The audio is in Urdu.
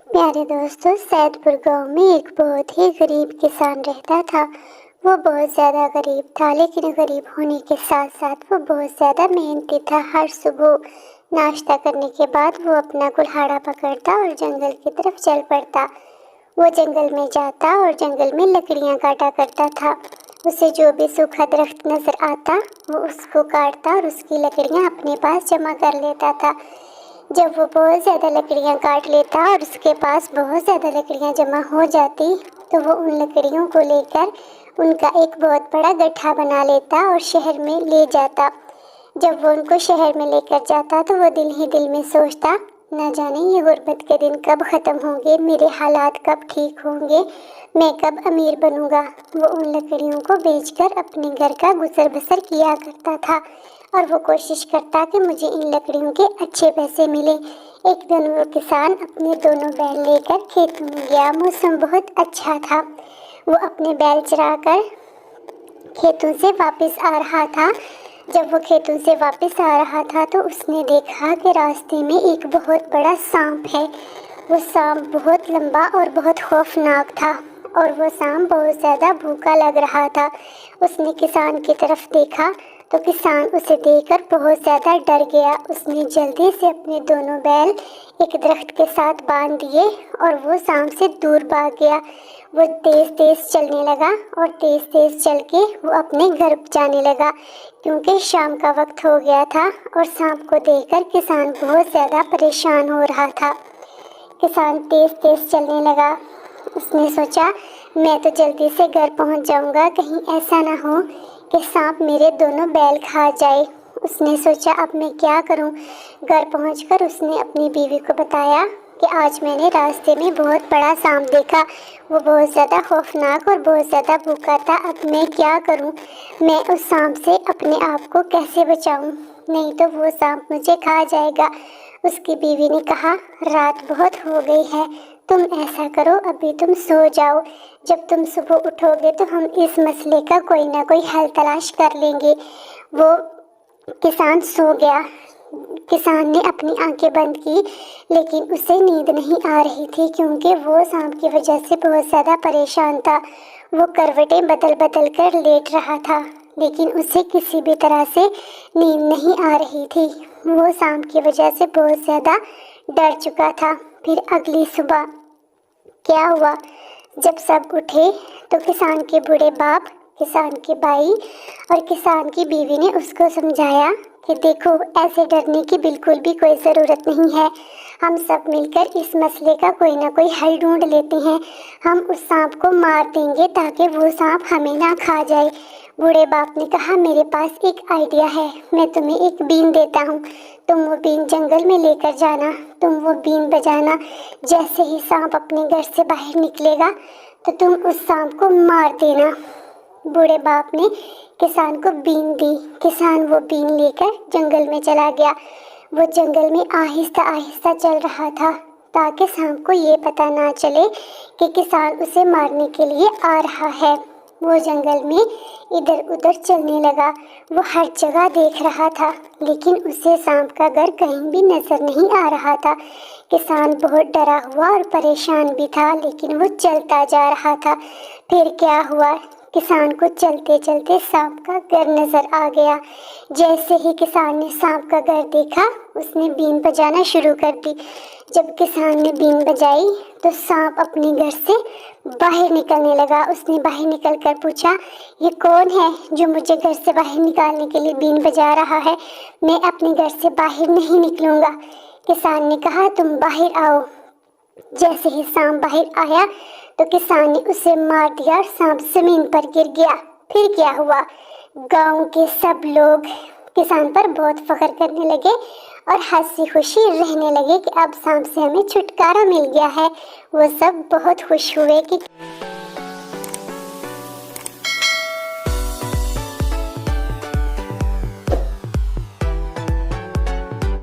پیارے دوستو، سیدپور گاؤں میں ایک بہت ہی غریب کسان رہتا تھا۔ وہ بہت زیادہ غریب تھا، لیکن غریب ہونے کے ساتھ ساتھ وہ بہت زیادہ محنتی تھا۔ ہر صبح ناشتہ کرنے کے بعد وہ اپنا کلہاڑا پکڑتا اور جنگل کی طرف چل پڑتا۔ وہ جنگل میں جاتا اور جنگل میں لکڑیاں کاٹا کرتا تھا۔ اسے جو بھی سوکھا درخت نظر آتا وہ اس کو کاٹتا اور اس کی لکڑیاں اپنے پاس جمع کر لیتا تھا۔ جب وہ بہت زیادہ لکڑیاں کاٹ لیتا اور اس کے پاس بہت زیادہ لکڑیاں جمع ہو جاتی تو وہ ان لکڑیوں کو لے کر ان کا ایک بہت بڑا گٹھا بنا لیتا اور شہر میں لے جاتا۔ جب وہ ان کو شہر میں لے کر جاتا تو وہ دل ہی دل میں سوچتا، نہ جانے یہ غربت کے دن کب ختم ہوں گے، میرے حالات کب ٹھیک ہوں گے، میں کب امیر بنوں گا۔ وہ ان لکڑیوں کو بیچ کر اپنے گھر کا گزر بسر کیا کرتا تھا اور وہ کوشش کرتا کہ مجھے ان لکڑیوں کے اچھے پیسے ملیں۔ ایک دن وہ کسان اپنے دونوں بیل لے کر کھیتوں میں گیا۔ موسم بہت اچھا تھا۔ وہ اپنے بیل چرا کر کھیتوں سے واپس آ رہا تھا۔ جب وہ کھیتوں سے واپس آ رہا تھا تو اس نے دیکھا کہ راستے میں ایک بہت بڑا سانپ ہے۔ وہ سانپ بہت لمبا اور بہت خوفناک تھا اور وہ سانپ بہت زیادہ بھوکا لگ رہا تھا۔ اس نے کسان کی طرف دیکھا تو کسان اسے دیکھ کر بہت زیادہ ڈر گیا۔ اس نے جلدی سے اپنے دونوں بیل ایک درخت کے ساتھ باندھ دیے اور وہ سانپ سے دور بھاگ گیا۔ وہ تیز تیز چلنے لگا اور تیز تیز چل کے وہ اپنے گھر جانے لگا، کیونکہ شام کا وقت ہو گیا تھا اور سانپ کو دیکھ کر کسان بہت زیادہ پریشان ہو رہا تھا۔ کسان تیز تیز چلنے لگا۔ اس نے سوچا، میں تو جلدی سے گھر پہنچ جاؤں گا، کہیں ایسا نہ ہو کہ سانپ میرے دونوں بیل کھا جائے۔ اس نے سوچا، اب میں کیا کروں؟ گھر پہنچ کر اس نے اپنی بیوی کو بتایا کہ آج میں نے راستے میں بہت بڑا سانپ دیکھا۔ وہ بہت زیادہ خوفناک اور بہت زیادہ بھوکا تھا۔ اب میں کیا کروں؟ میں اس سانپ سے اپنے آپ کو کیسے بچاؤں؟ نہیں تو وہ سانپ مجھے کھا جائے گا۔ اس کی بیوی نے کہا، رات بہت ہو گئی ہے، تم ایسا کرو، ابھی تم سو جاؤ۔ جب تم صبح اٹھو گے تو ہم اس مسئلے کا کوئی نہ کوئی حل تلاش کر لیں گے۔ وہ کسان سو گیا۔ کسان نے اپنی آنکھیں بند کی، لیکن اسے نیند نہیں آ رہی تھی، کیونکہ وہ سانپ کی وجہ سے بہت زیادہ پریشان تھا۔ وہ کروٹیں بدل بدل کر لیٹ رہا تھا، لیکن اسے کسی بھی طرح سے نیند نہیں آ رہی تھی۔ وہ سانپ کی وجہ سے بہت زیادہ ڈر چکا تھا۔ پھر اگلی صبح کیا ہوا؟ جب سب اٹھے تو کسان کے بوڑھے باپ، کسان کے بھائی اور کسان کی بیوی نے اس کو سمجھایا کہ دیکھو، ایسے ڈرنے کی بالکل بھی کوئی ضرورت نہیں ہے۔ ہم سب مل کر اس مسئلے کا کوئی نہ کوئی حل ڈھونڈ لیتے ہیں۔ ہم اس سانپ کو مار دیں گے تاکہ وہ سانپ ہمیں نہ کھا جائے۔ بوڑھے باپ نے کہا، میرے پاس ایک آئیڈیا ہے، میں تمہیں ایک بین دیتا ہوں، تم وہ بین جنگل میں لے کر جانا، تم وہ بین بجانا، جیسے ہی سانپ اپنے گھر سے باہر نکلے گا تو تم اس سانپ کو مار دینا۔ بوڑھے باپ نے کسان کو بین دی۔ کسان وہ بین لے کر جنگل میں چلا گیا۔ وہ جنگل میں آہستہ آہستہ چل رہا تھا تاکہ سانپ کو یہ پتہ نہ چلے کہ کسان اسے مارنے کے لیے آ رہا ہے۔ وہ جنگل میں ادھر ادھر چلنے لگا۔ وہ ہر جگہ دیکھ رہا تھا، لیکن اسے سانپ کا گھر کہیں بھی نظر نہیں آ رہا تھا۔ کسان بہت ڈرا ہوا اور پریشان بھی تھا، لیکن وہ چلتا جا رہا تھا۔ پھر کیا ہوا؟ کسان کو چلتے چلتے سانپ کا گھر نظر آ گیا۔ جیسے ہی کسان نے سانپ کا گھر دیکھا، اس نے بین بجانا شروع کر دی۔ جب کسان نے بین بجائی تو سانپ اپنے گھر سے باہر نکلنے لگا۔ اس نے باہر نکل کر پوچھا، یہ کون ہے جو مجھے گھر سے باہر نکالنے کے لیے بین بجا رہا ہے؟ میں اپنے گھر سے باہر نہیں نکلوں گا۔ کسان نے کہا، تم باہر آؤ۔ جیسے ہی سانپ باہر آیا تو کسان نے اسے مار دیا اور سانپ زمین پر گر گیا۔ پھر کیا ہوا؟ گاؤں کے سب لوگ کسان پر بہت فخر کرنے لگے اور ہنسی خوشی رہنے لگے کہ اب سانپ سے ہمیں چھٹکارا مل گیا ہے۔ وہ سب بہت خوش ہوئے کہ